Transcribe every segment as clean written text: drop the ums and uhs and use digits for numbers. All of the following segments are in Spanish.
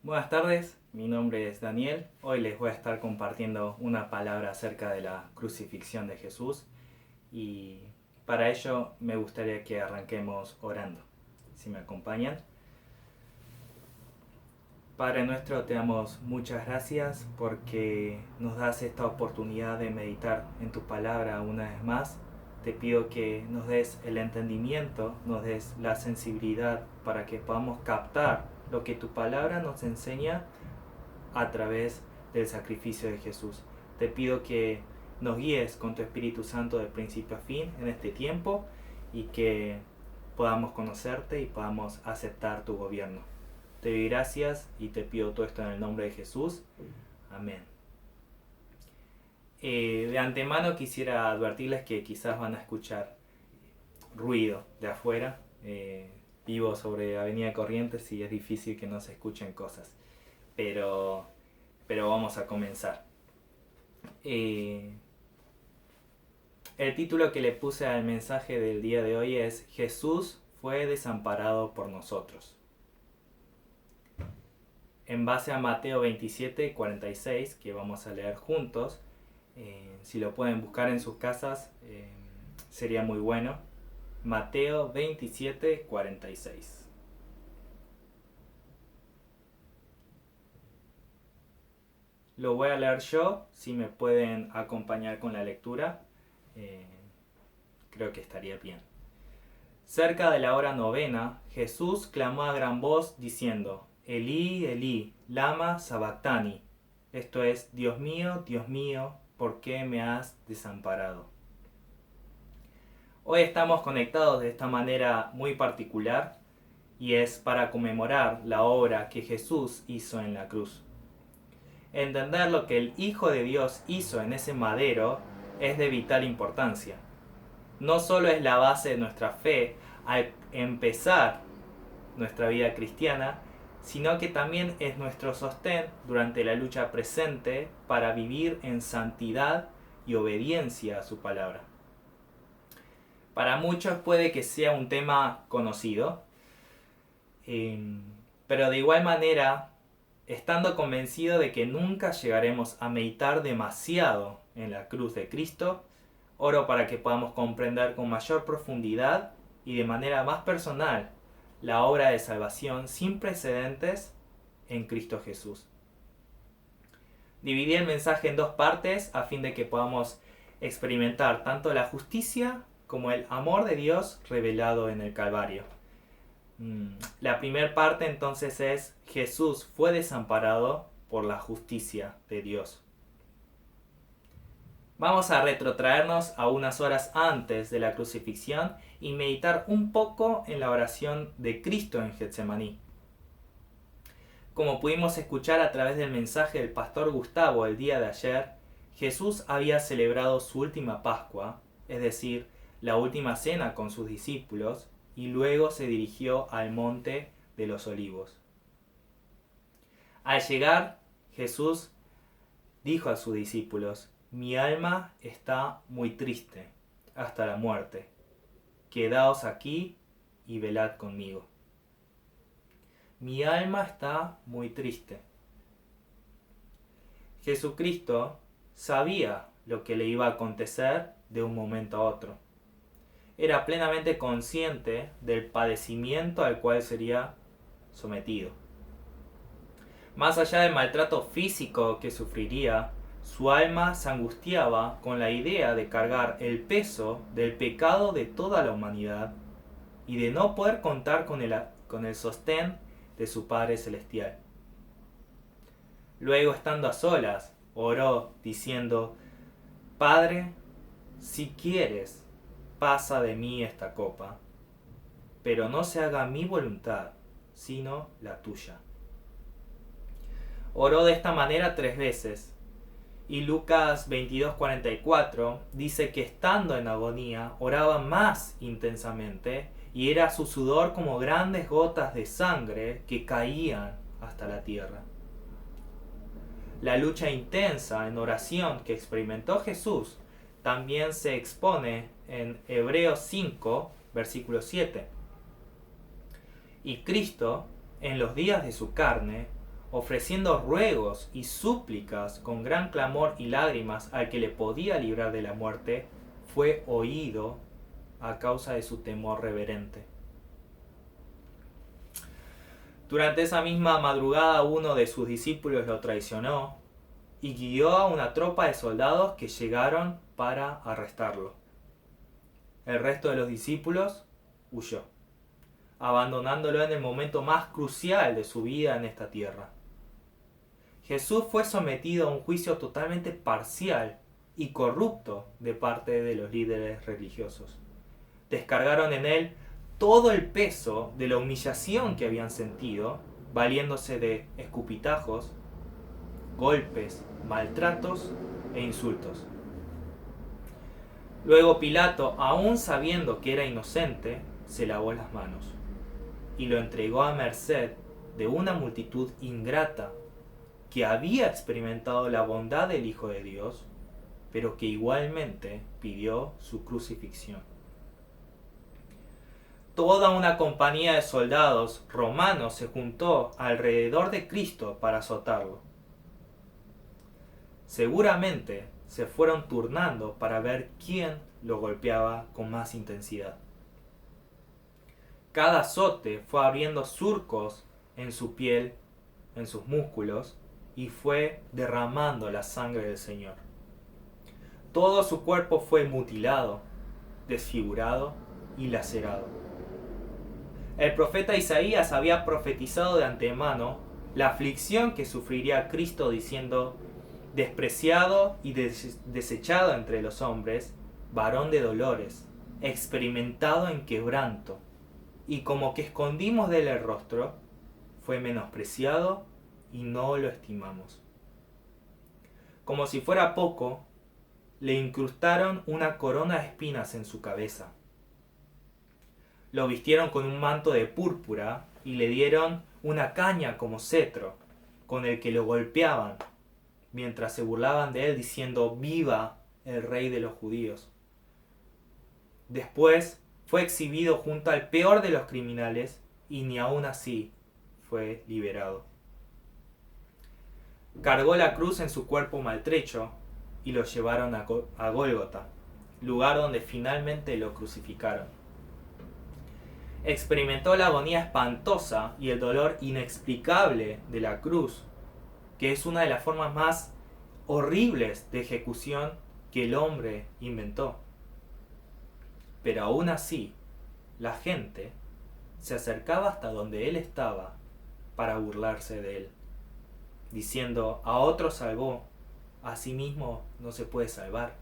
Buenas tardes, mi nombre es Daniel. Hoy les voy a estar compartiendo una palabra acerca de la crucifixión de Jesús y para ello me gustaría que arranquemos orando. Si me acompañan. Padre nuestro, te damos muchas gracias porque nos das esta oportunidad de meditar en tu palabra una vez más. Te pido que nos des el entendimiento, nos des la sensibilidad para que podamos captar lo que tu palabra nos enseña a través del sacrificio de Jesús. Te pido que nos guíes con tu Espíritu Santo de principio a fin en este tiempo y que podamos conocerte y podamos aceptar tu gobierno. Te doy gracias y te pido todo esto en el nombre de Jesús. Amén. De antemano quisiera advertirles que quizás van a escuchar ruido de afuera. Vivo sobre Avenida Corrientes y es difícil que no se escuchen cosas. Pero vamos a comenzar. El título que le puse al mensaje del día de hoy es Jesús fue desamparado por nosotros. En base a Mateo 27, 46, que vamos a leer juntos, si lo pueden buscar en sus casas, sería muy bueno. Mateo 27, 46. Lo voy a leer yo, si me pueden acompañar con la lectura, creo que estaría bien. Cerca de la hora novena, Jesús clamó a gran voz diciendo: Elí, Elí, lama sabactani. Esto es, Dios mío, ¿por qué me has desamparado? Hoy estamos conectados de esta manera muy particular y es para conmemorar la obra que Jesús hizo en la cruz. Entender lo que el Hijo de Dios hizo en ese madero es de vital importancia. No solo es la base de nuestra fe al empezar nuestra vida cristiana, sino que también es nuestro sostén durante la lucha presente para vivir en santidad y obediencia a su palabra. Para muchos puede que sea un tema conocido, pero de igual manera, estando convencido de que nunca llegaremos a meditar demasiado en la cruz de Cristo, oro para que podamos comprender con mayor profundidad y de manera más personal la obra de salvación sin precedentes en Cristo Jesús. Dividí el mensaje en dos partes a fin de que podamos experimentar tanto la justicia como el amor de Dios revelado en el Calvario. La primera parte entonces es: Jesús fue desamparado por la justicia de Dios. Vamos a retrotraernos a unas horas antes de la crucifixión y meditar un poco en la oración de Cristo en Getsemaní. Como pudimos escuchar a través del mensaje del pastor Gustavo el día de ayer, Jesús había celebrado su última Pascua, es decir, la última cena con sus discípulos, y luego se dirigió al monte de los Olivos. Al llegar, Jesús dijo a sus discípulos: Mi alma está muy triste hasta la muerte. Quedaos aquí y velad conmigo. Mi alma está muy triste. Jesucristo sabía lo que le iba a acontecer de un momento a otro. Era plenamente consciente del padecimiento al cual sería sometido. Más allá del maltrato físico que sufriría, su alma se angustiaba con la idea de cargar el peso del pecado de toda la humanidad y de no poder contar con el sostén de su Padre Celestial. Luego, estando a solas, oró diciendo: Padre, si quieres, pasa de mí esta copa, pero no se haga mi voluntad, sino la tuya. Oró de esta manera 3 veces. Y Lucas 22:44 dice que estando en agonía oraba más intensamente y era su sudor como grandes gotas de sangre que caían hasta la tierra. La lucha intensa en oración que experimentó Jesús también se expone en Hebreos 5, versículo 7. Y Cristo, en los días de su carne, ofreciendo ruegos y súplicas con gran clamor y lágrimas al que le podía librar de la muerte, fue oído a causa de su temor reverente. Durante esa misma madrugada uno de sus discípulos lo traicionó y guió a una tropa de soldados que llegaron para arrestarlo. El resto de los discípulos huyó, abandonándolo en el momento más crucial de su vida en esta tierra. Jesús fue sometido a un juicio totalmente parcial y corrupto de parte de los líderes religiosos. Descargaron en él todo el peso de la humillación que habían sentido, valiéndose de escupitajos, golpes, maltratos e insultos. Luego Pilato, aún sabiendo que era inocente, se lavó las manos y lo entregó a merced de una multitud ingrata que había experimentado la bondad del Hijo de Dios, pero que igualmente pidió su crucifixión. Toda una compañía de soldados romanos se juntó alrededor de Cristo para azotarlo. Seguramente se fueron turnando para ver quién lo golpeaba con más intensidad. Cada azote fue abriendo surcos en su piel, en sus músculos, y fue derramando la sangre del Señor. Todo su cuerpo fue mutilado, desfigurado y lacerado. El profeta Isaías había profetizado de antemano la aflicción que sufriría Cristo diciendo: despreciado y desechado entre los hombres, varón de dolores, experimentado en quebranto, y como que escondimos de él el rostro, fue menospreciado y no lo estimamos. Como si fuera poco, le incrustaron una corona de espinas en su cabeza. Lo vistieron con un manto de púrpura y le dieron una caña como cetro, con el que lo golpeaban, mientras se burlaban de él diciendo: ¡viva el rey de los judíos! Después fue exhibido junto al peor de los criminales y ni aun así fue liberado. Cargó la cruz en su cuerpo maltrecho y lo llevaron a Gólgota, lugar donde finalmente lo crucificaron. Experimentó la agonía espantosa y el dolor inexplicable de la cruz, que es una de las formas más horribles de ejecución que el hombre inventó. Pero aún así, la gente se acercaba hasta donde él estaba para burlarse de él, diciendo: a otro salvó, a sí mismo no se puede salvar.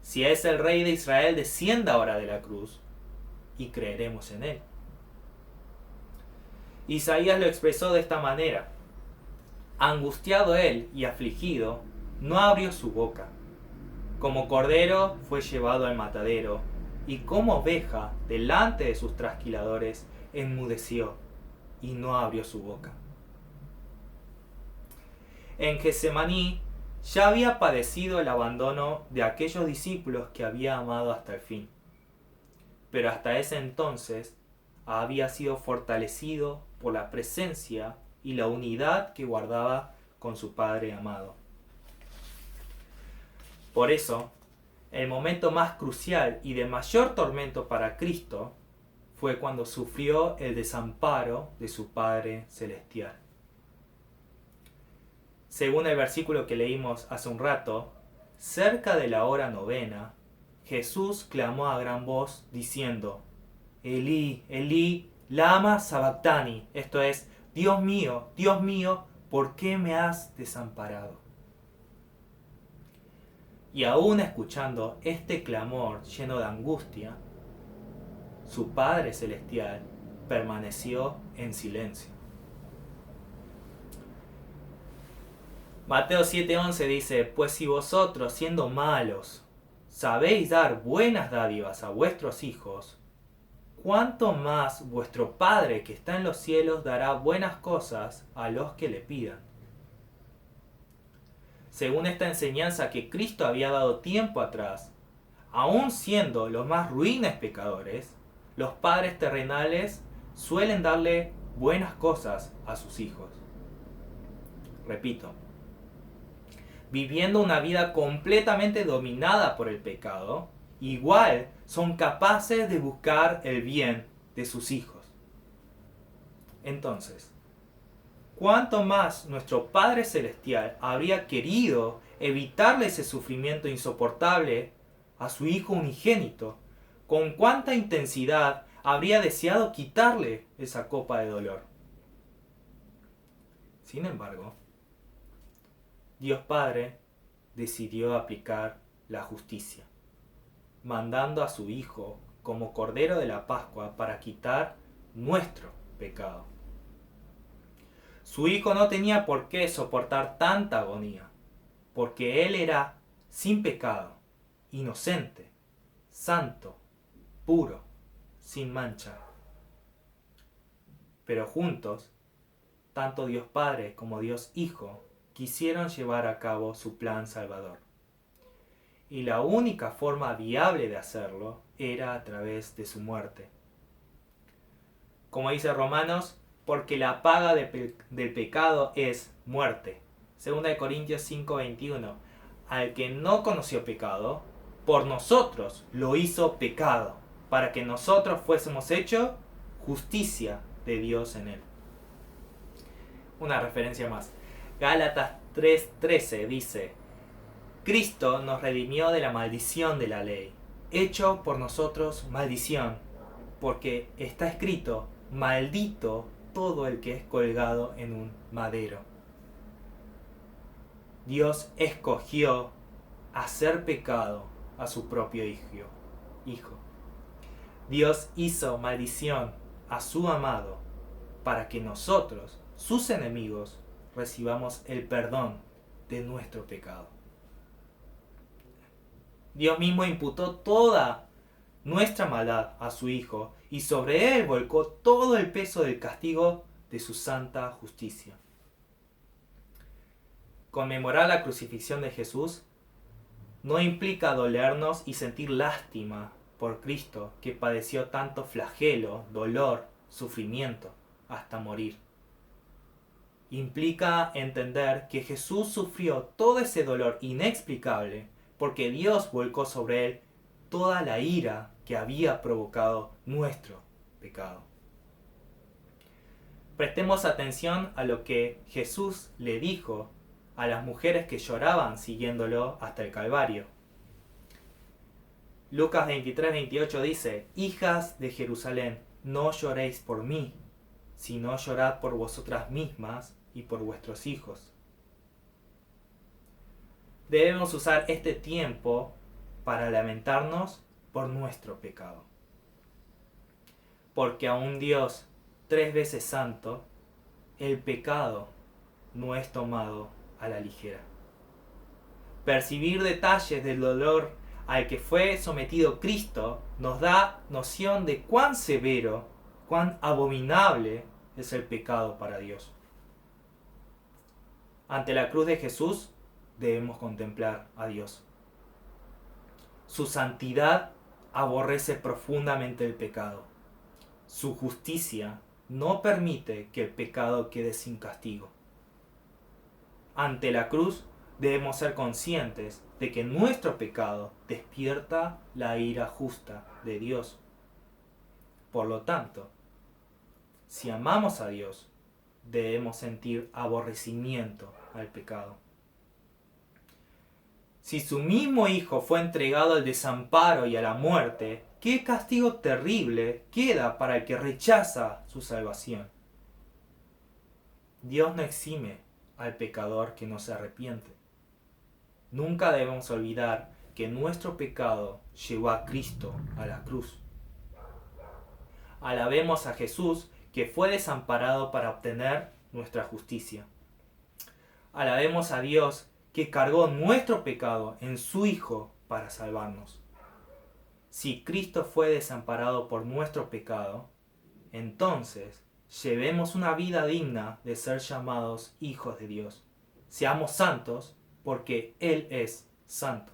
Si es el rey de Israel, descienda ahora de la cruz y creeremos en él. Isaías lo expresó de esta manera: angustiado él y afligido, no abrió su boca. Como cordero fue llevado al matadero, y como oveja delante de sus trasquiladores enmudeció y no abrió su boca. En Getsemaní ya había padecido el abandono de aquellos discípulos que había amado hasta el fin, pero hasta ese entonces había sido fortalecido por la presencia y la unidad que guardaba con su Padre amado. Por eso, el momento más crucial y de mayor tormento para Cristo fue cuando sufrió el desamparo de su Padre Celestial. Según el versículo que leímos hace un rato, cerca de la hora 9, Jesús clamó a gran voz diciendo: Elí, Elí, lama sabactani, esto es: Dios mío, ¿por qué me has desamparado? Y aún escuchando este clamor lleno de angustia, su Padre Celestial permaneció en silencio. Mateo 7:11 dice: pues si vosotros, siendo malos, sabéis dar buenas dádivas a vuestros hijos, ¿cuánto más vuestro Padre que está en los cielos dará buenas cosas a los que le pidan? según esta enseñanza que Cristo había dado tiempo atrás, aun siendo los más ruines pecadores, los padres terrenales suelen darle buenas cosas a sus hijos. Repito, viviendo una vida completamente dominada por el pecado, igual son capaces de buscar el bien de sus hijos. Entonces, ¿cuánto más nuestro Padre Celestial habría querido evitarle ese sufrimiento insoportable a su Hijo unigénito? ¿Con cuánta intensidad habría deseado quitarle esa copa de dolor? Sin embargo, Dios Padre decidió aplicar la justicia, mandando a su Hijo como Cordero de la Pascua para quitar nuestro pecado. Su Hijo no tenía por qué soportar tanta agonía, porque Él era sin pecado, inocente, santo, puro, sin mancha. Pero juntos, tanto Dios Padre como Dios Hijo quisieron llevar a cabo su plan salvador. Y la única forma viable de hacerlo era a través de su muerte. Como dice Romanos, porque la paga del pecado es muerte. 2 Corintios 5:21. Al que no conoció pecado, por nosotros lo hizo pecado, para que nosotros fuésemos hechos justicia de Dios en él. Una referencia más. Gálatas 3:13 dice: Cristo nos redimió de la maldición de la ley, hecho por nosotros maldición, porque está escrito: maldito todo el que es colgado en un madero. Dios escogió hacer pecado a su propio hijo. Dios hizo maldición a su amado para que nosotros, sus enemigos, recibamos el perdón de nuestro pecado. Dios mismo imputó toda nuestra maldad a su Hijo y sobre él volcó todo el peso del castigo de su santa justicia. Conmemorar la crucifixión de Jesús no implica dolernos y sentir lástima por Cristo, que padeció tanto flagelo, dolor, sufrimiento, hasta morir. Implica entender que Jesús sufrió todo ese dolor inexplicable porque Dios volcó sobre él toda la ira que había provocado nuestro pecado. Prestemos atención a lo que Jesús le dijo a las mujeres que lloraban siguiéndolo hasta el Calvario. Lucas 23:28 dice: Hijas de Jerusalén, no lloréis por mí, sino llorad por vosotras mismas y por vuestros hijos. Debemos usar este tiempo para lamentarnos por nuestro pecado. Porque a un Dios 3 veces santo, el pecado no es tomado a la ligera. Percibir detalles del dolor al que fue sometido Cristo nos da noción de cuán severo, cuán abominable es el pecado para Dios. Ante la cruz de Jesús debemos contemplar a Dios. Su santidad aborrece profundamente el pecado. Su justicia no permite que el pecado quede sin castigo. Ante la cruz debemos ser conscientes de que nuestro pecado despierta la ira justa de Dios. Por lo tanto, si amamos a Dios, debemos sentir aborrecimiento al pecado. Si su mismo Hijo fue entregado al desamparo y a la muerte, ¿qué castigo terrible queda para el que rechaza su salvación? Dios no exime al pecador que no se arrepiente. Nunca debemos olvidar que nuestro pecado llevó a Cristo a la cruz. Alabemos a Jesús, que fue desamparado para obtener nuestra justicia. Alabemos a Dios, que cargó nuestro pecado en su Hijo para salvarnos. Si Cristo fue desamparado por nuestro pecado, entonces llevemos una vida digna de ser llamados hijos de Dios. Seamos santos porque Él es santo.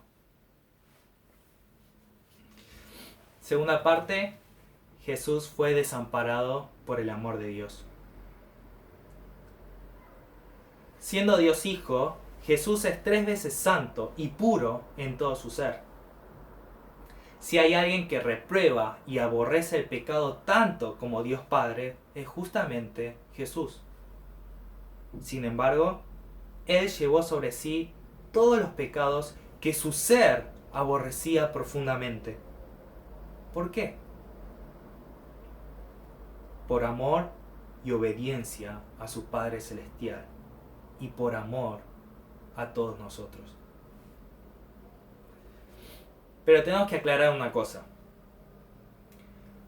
Segunda parte, Jesús fue desamparado por el amor de Dios. Siendo Dios Hijo, Jesús es 3 veces santo y puro en todo su ser. Si hay alguien que reprueba y aborrece el pecado tanto como Dios Padre, es justamente Jesús. Sin embargo, Él llevó sobre sí todos los pecados que su ser aborrecía profundamente. ¿Por qué? Por amor y obediencia a su Padre Celestial y por amor a todos nosotros. Pero tenemos que aclarar una cosa.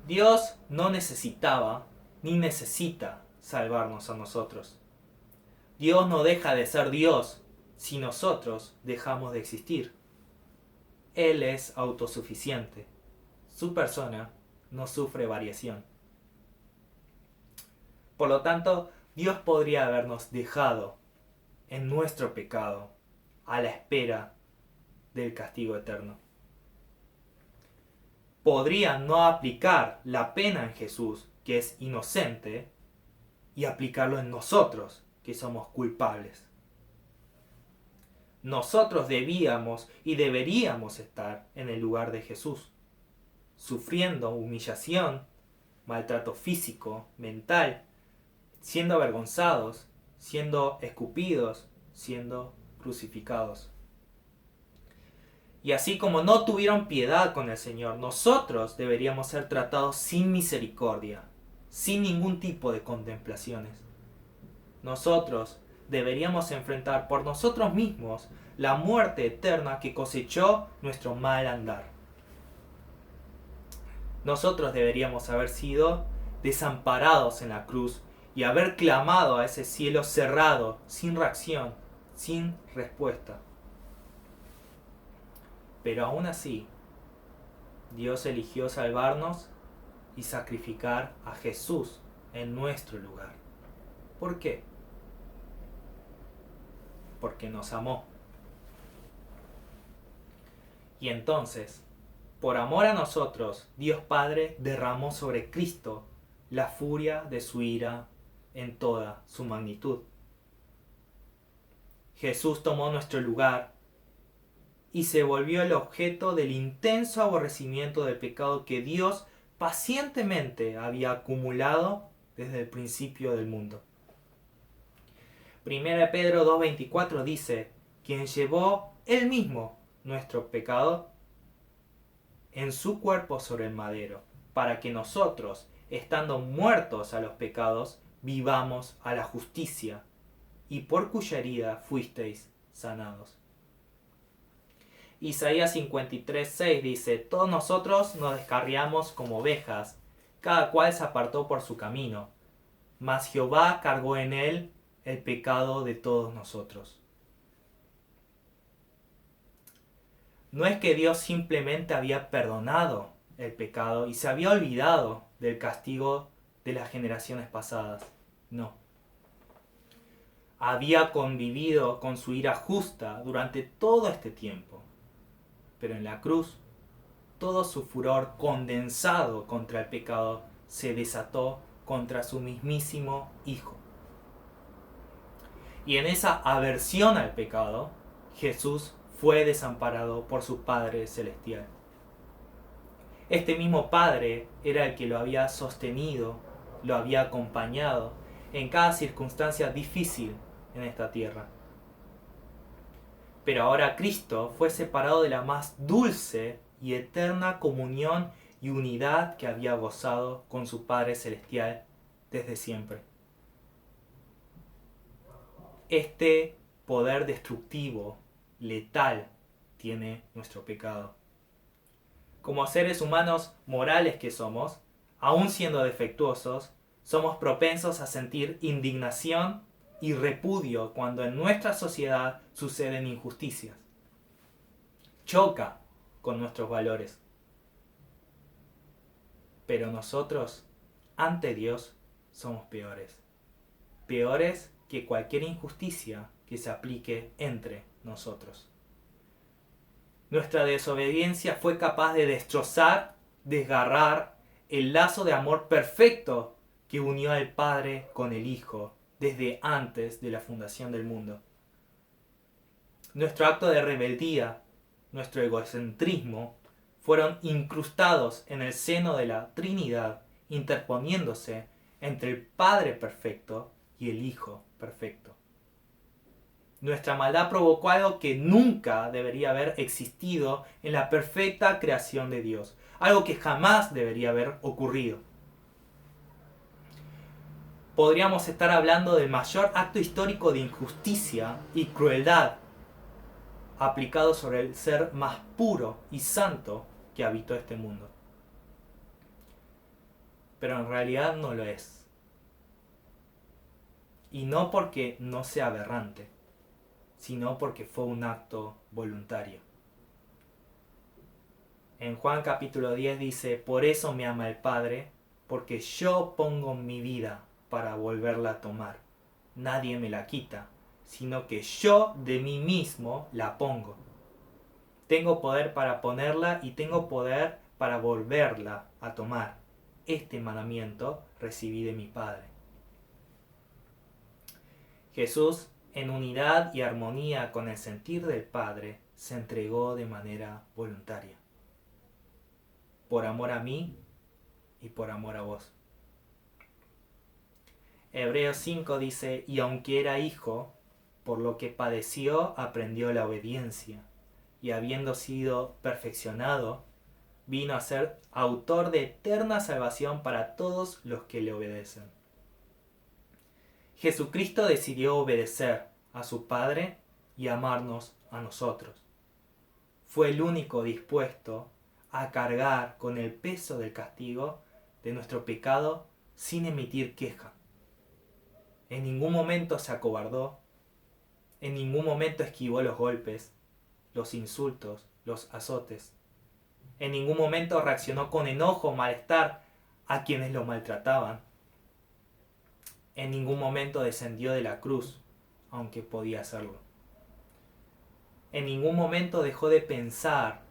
Dios no necesitaba ni necesita salvarnos a nosotros. Dios no deja de ser Dios si nosotros dejamos de existir. Él es autosuficiente. Su persona no sufre variación. Por lo tanto, Dios podría habernos dejado en nuestro pecado a la espera del castigo eterno. Podría no aplicar la pena en Jesús, que es inocente, y aplicarlo en nosotros, que somos culpables. Nosotros debíamos y deberíamos estar en el lugar de Jesús, sufriendo humillación, maltrato físico, mental, siendo avergonzados, siendo escupidos, siendo crucificados. Y así como no tuvieron piedad con el Señor, nosotros deberíamos ser tratados sin misericordia, sin ningún tipo de contemplaciones. Nosotros deberíamos enfrentar por nosotros mismos la muerte eterna que cosechó nuestro mal andar. Nosotros deberíamos haber sido desamparados en la cruz y haber clamado a ese cielo cerrado, sin reacción, sin respuesta. Pero aún así, Dios eligió salvarnos y sacrificar a Jesús en nuestro lugar. ¿Por qué? Porque nos amó. Y entonces, por amor a nosotros, Dios Padre derramó sobre Cristo la furia de su ira en toda su magnitud. Jesús tomó nuestro lugar y se volvió el objeto del intenso aborrecimiento del pecado que Dios pacientemente había acumulado desde el principio del mundo. 1 Pedro 2:24 dice, quien llevó él mismo nuestro pecado en su cuerpo sobre el madero, para que nosotros, estando muertos a los pecados, vivamos a la justicia, y por cuya herida fuisteis sanados. Isaías 53:6 dice, todos nosotros nos descarriamos como ovejas, cada cual se apartó por su camino, mas Jehová cargó en él el pecado de todos nosotros. No es que Dios simplemente había perdonado el pecado y se había olvidado del castigo de las generaciones pasadas. No. Había convivido con su ira justa durante todo este tiempo. Pero en la cruz, todo su furor condensado contra el pecado se desató contra su mismísimo Hijo. Y en esa aversión al pecado, Jesús fue desamparado por su Padre Celestial. Este mismo Padre era el que lo había sostenido, lo había acompañado en cada circunstancia difícil en esta tierra. Pero ahora Cristo fue separado de la más dulce y eterna comunión y unidad que había gozado con su Padre Celestial desde siempre. Este poder destructivo, letal, tiene nuestro pecado. Como seres humanos morales que somos, aun siendo defectuosos, somos propensos a sentir indignación y repudio cuando en nuestra sociedad suceden injusticias. Choca con nuestros valores. Pero nosotros, ante Dios, somos peores. Peores que cualquier injusticia que se aplique entre nosotros. Nuestra desobediencia fue capaz de destrozar, desgarrar el lazo de amor perfecto que unió al Padre con el Hijo desde antes de la fundación del mundo. Nuestro acto de rebeldía, nuestro egocentrismo, fueron incrustados en el seno de la Trinidad, interponiéndose entre el Padre perfecto y el Hijo perfecto. Nuestra maldad provocó algo que nunca debería haber existido en la perfecta creación de Dios, algo que jamás debería haber ocurrido. Podríamos estar hablando del mayor acto histórico de injusticia y crueldad aplicado sobre el ser más puro y santo que habitó este mundo. Pero en realidad no lo es. Y no porque no sea aberrante, sino porque fue un acto voluntario. En Juan capítulo 10 dice: por eso me ama el Padre, porque yo pongo mi vida para volverla a tomar. Nadie me la quita, sino que yo de mí mismo la pongo. Tengo poder para ponerla y tengo poder para volverla a tomar. Este mandamiento recibí de mi Padre. Jesús, en unidad y armonía con el sentir del Padre, se entregó de manera voluntaria. Por amor a mí y por amor a vos. Hebreos 5 dice: y aunque era hijo, por lo que padeció aprendió la obediencia, y habiendo sido perfeccionado, vino a ser autor de eterna salvación para todos los que le obedecen. Jesucristo decidió obedecer a su Padre y amarnos a nosotros. Fue el único dispuesto a cargar con el peso del castigo de nuestro pecado sin emitir queja. En ningún momento se acobardó, en ningún momento esquivó los golpes, los insultos, los azotes. En ningún momento reaccionó con enojo o malestar a quienes lo maltrataban. En ningún momento descendió de la cruz, aunque podía hacerlo. En ningún momento dejó de pensar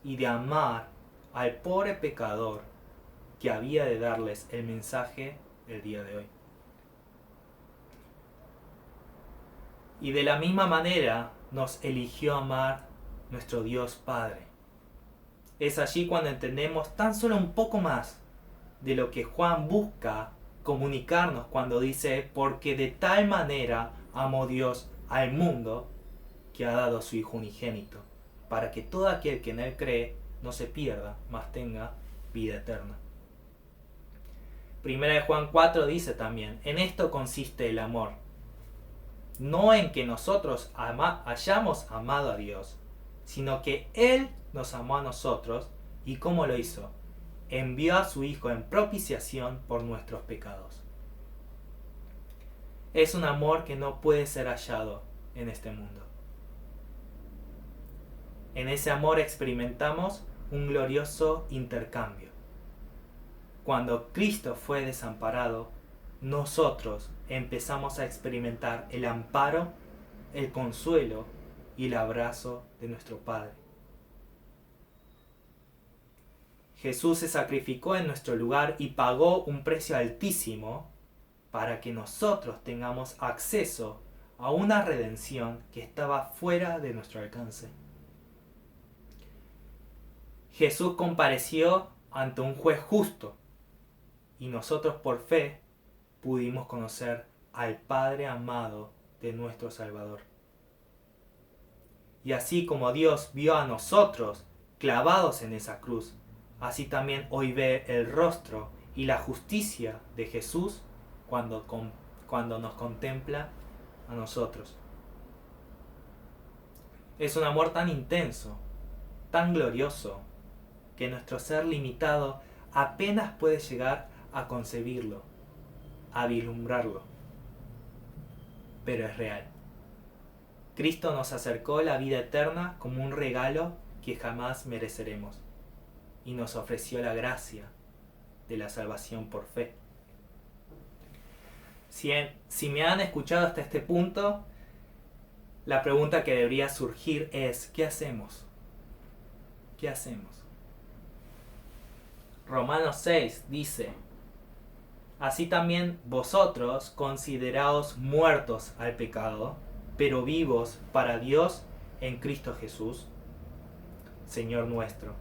y de amar al pobre pecador que había de darles el mensaje el día de hoy. Y de la misma manera nos eligió amar nuestro Dios Padre. Es allí cuando entendemos tan solo un poco más de lo que Juan busca comunicarnos cuando dice: porque de tal manera amó Dios al mundo que ha dado a su Hijo unigénito, para que todo aquel que en él cree no se pierda, mas tenga vida eterna. Primera de Juan 4 dice también: en esto consiste el amor, no en que nosotros hayamos amado a Dios, sino que Él nos amó a nosotros. ¿Y cómo lo hizo? Envió a su Hijo en propiciación por nuestros pecados. Es un amor que no puede ser hallado en este mundo. En ese amor experimentamos un glorioso intercambio. Cuando Cristo fue desamparado, nosotros empezamos a experimentar el amparo, el consuelo y el abrazo de nuestro Padre. Jesús se sacrificó en nuestro lugar y pagó un precio altísimo para que nosotros tengamos acceso a una redención que estaba fuera de nuestro alcance. Jesús compareció ante un juez justo y nosotros por fe pudimos conocer al Padre amado de nuestro Salvador. Y así como Dios vio a nosotros clavados en esa cruz, así también hoy ve el rostro y la justicia de Jesús cuando nos contempla a nosotros. Es un amor tan intenso, tan glorioso, que nuestro ser limitado apenas puede llegar a concebirlo, a vislumbrarlo. Pero es real. Cristo nos acercó la vida eterna como un regalo que jamás mereceremos y nos ofreció la gracia de la salvación por fe. Si me han escuchado hasta este punto, la pregunta que debería surgir es, ¿qué hacemos? ¿Qué hacemos? Romanos 6 dice, así también vosotros consideraos muertos al pecado, pero vivos para Dios en Cristo Jesús, Señor nuestro.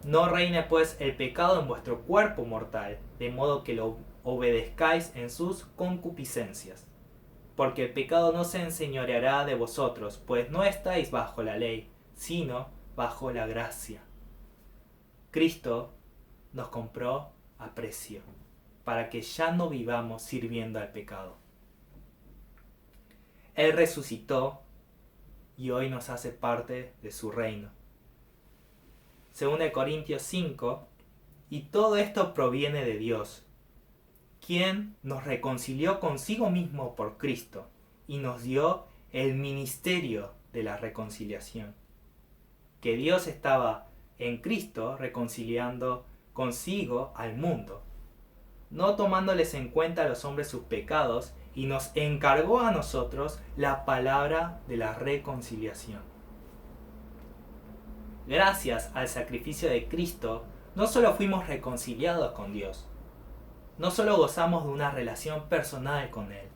No reine pues el pecado en vuestro cuerpo mortal, de modo que lo obedezcáis en sus concupiscencias. Porque el pecado no se enseñoreará de vosotros, pues no estáis bajo la ley, sino bajo la gracia. Cristo nos compró a precio, para que ya no vivamos sirviendo al pecado. Él resucitó y hoy nos hace parte de su reino. Según de Corintios 5, y todo esto proviene de Dios, quien nos reconcilió consigo mismo por Cristo y nos dio el ministerio de la reconciliación. Que Dios estaba en Cristo reconciliando consigo al mundo, no tomándoles en cuenta a los hombres sus pecados, y nos encargó a nosotros la palabra de la reconciliación. Gracias al sacrificio de Cristo, no solo fuimos reconciliados con Dios, no solo gozamos de una relación personal con Él,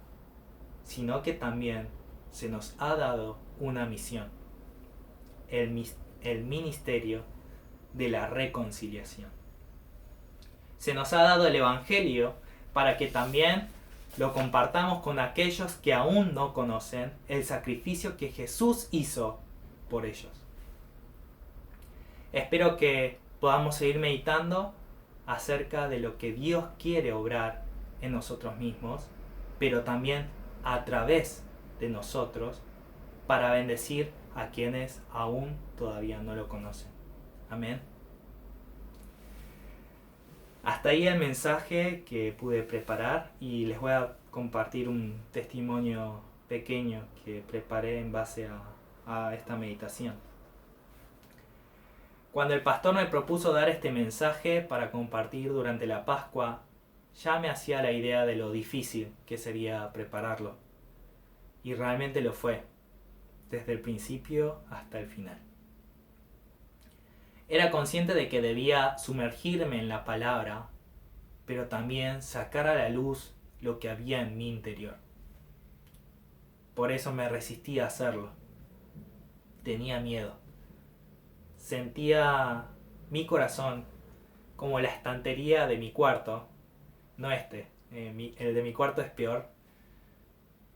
sino que también se nos ha dado una misión, el ministerio de la reconciliación. Se nos ha dado el Evangelio para que también lo compartamos con aquellos que aún no conocen el sacrificio que Jesús hizo por ellos. Espero que podamos seguir meditando acerca de lo que Dios quiere obrar en nosotros mismos, pero también a través de nosotros para bendecir a quienes aún todavía no lo conocen. Amén. Hasta ahí el mensaje que pude preparar y les voy a compartir un testimonio pequeño que preparé en base a esta meditación. Cuando el pastor me propuso dar este mensaje para compartir durante la Pascua, ya me hacía la idea de lo difícil que sería prepararlo. Y realmente lo fue, desde el principio hasta el final. Era consciente de que debía sumergirme en la palabra, pero también sacar a la luz lo que había en mi interior. Por eso me resistía a hacerlo. Tenía miedo. Sentía mi corazón como la estantería de mi cuarto, no el de mi cuarto es peor,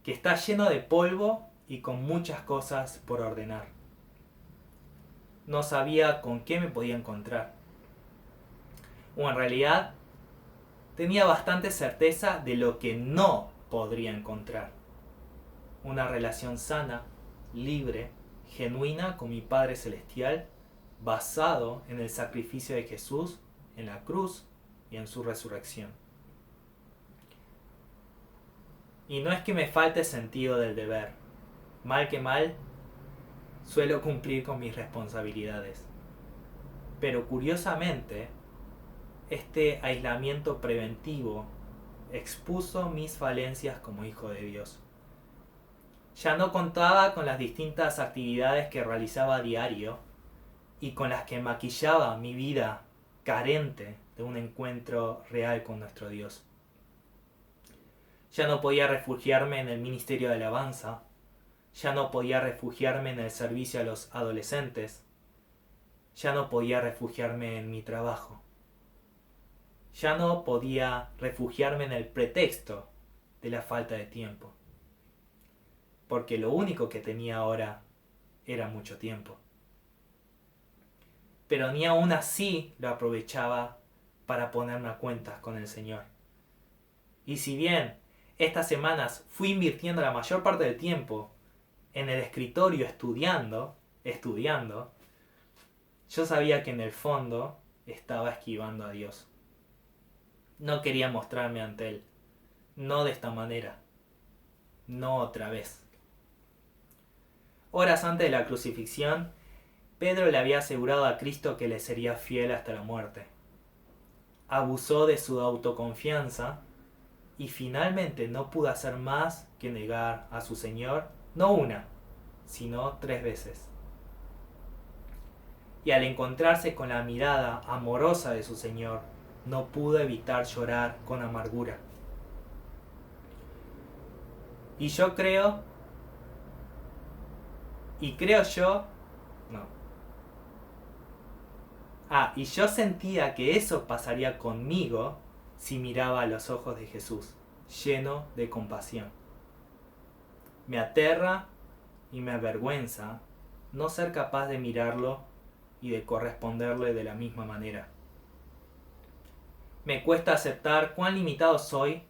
que está lleno de polvo y con muchas cosas por ordenar. No sabía con qué me podía encontrar. O en realidad, tenía bastante certeza de lo que no podría encontrar. Una relación sana, libre, genuina con mi Padre Celestial, basado en el sacrificio de Jesús en la cruz y en su resurrección. Y no es que me falte sentido del deber. Mal que mal, suelo cumplir con mis responsabilidades. Pero curiosamente, este aislamiento preventivo expuso mis falencias como hijo de Dios. Ya no contaba con las distintas actividades que realizaba a diario y con las que maquillaba mi vida carente de un encuentro real con nuestro Dios. Ya no podía refugiarme en el ministerio de alabanza, ya no podía refugiarme en el servicio a los adolescentes, ya no podía refugiarme en mi trabajo, ya no podía refugiarme en el pretexto de la falta de tiempo, porque lo único que tenía ahora era mucho tiempo. Pero ni aún así lo aprovechaba para ponerme a cuentas con el Señor. Y si bien estas semanas fui invirtiendo la mayor parte del tiempo en el escritorio estudiando, yo sabía que en el fondo estaba esquivando a Dios. No quería mostrarme ante Él, no de esta manera, no otra vez. Horas antes de la crucifixión, Pedro le había asegurado a Cristo que le sería fiel hasta la muerte. Abusó de su autoconfianza y finalmente no pudo hacer más que negar a su Señor, no una, sino 3 veces. Y al encontrarse con la mirada amorosa de su Señor, no pudo evitar llorar con amargura. Y yo creo, y yo sentía que eso pasaría conmigo si miraba a los ojos de Jesús, lleno de compasión. Me aterra y me avergüenza no ser capaz de mirarlo y de corresponderle de la misma manera. Me cuesta aceptar cuán limitado soy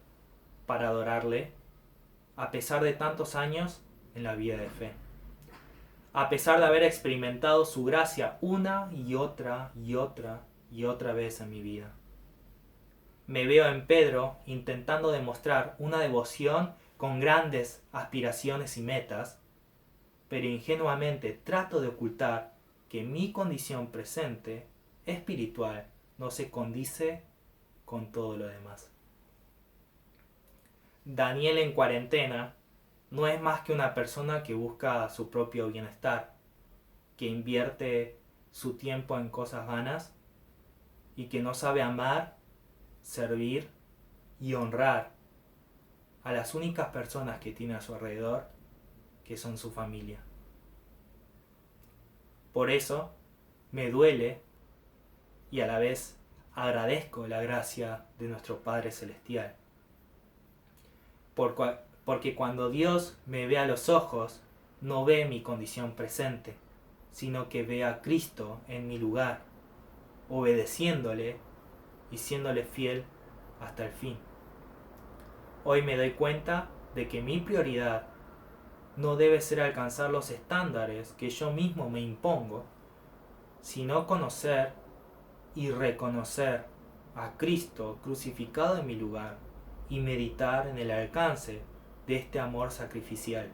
para adorarle, a pesar de tantos años en la vida de fe. A pesar de haber experimentado su gracia una y otra vez en mi vida. Me veo en Pedro intentando demostrar una devoción con grandes aspiraciones y metas, pero ingenuamente trato de ocultar que mi condición presente, espiritual, no se condice con todo lo demás. Daniel en cuarentena no es más que una persona que busca su propio bienestar, que invierte su tiempo en cosas vanas y que no sabe amar, servir y honrar a las únicas personas que tiene a su alrededor, que son su familia. Por eso me duele y a la vez agradezco la gracia de nuestro Padre Celestial. Porque cuando Dios me ve a los ojos, no ve mi condición presente, sino que ve a Cristo en mi lugar, obedeciéndole y siéndole fiel hasta el fin. Hoy me doy cuenta de que mi prioridad no debe ser alcanzar los estándares que yo mismo me impongo, sino conocer y reconocer a Cristo crucificado en mi lugar y meditar en el alcance de este amor sacrificial.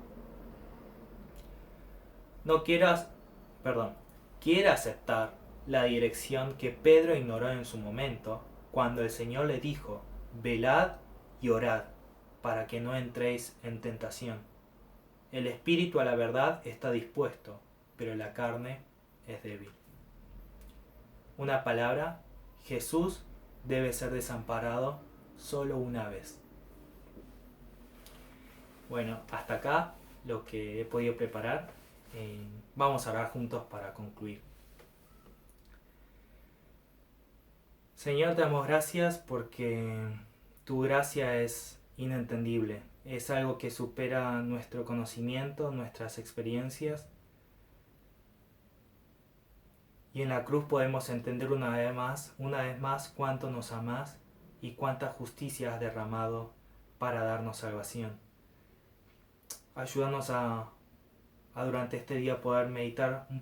Quiero aceptar la dirección que Pedro ignoró en su momento cuando el Señor le dijo: velad y orad para que no entréis en tentación. El espíritu a la verdad está dispuesto, pero la carne es débil. Una palabra: Jesús debe ser desamparado solo una vez. Bueno, hasta acá lo que he podido preparar. Vamos a orar juntos para concluir. Señor, te damos gracias porque tu gracia es inentendible. Es algo que supera nuestro conocimiento, nuestras experiencias. Y en la cruz podemos entender una vez más cuánto nos amás y cuánta justicia has derramado para darnos salvación. Ayúdanos a durante este día poder meditar un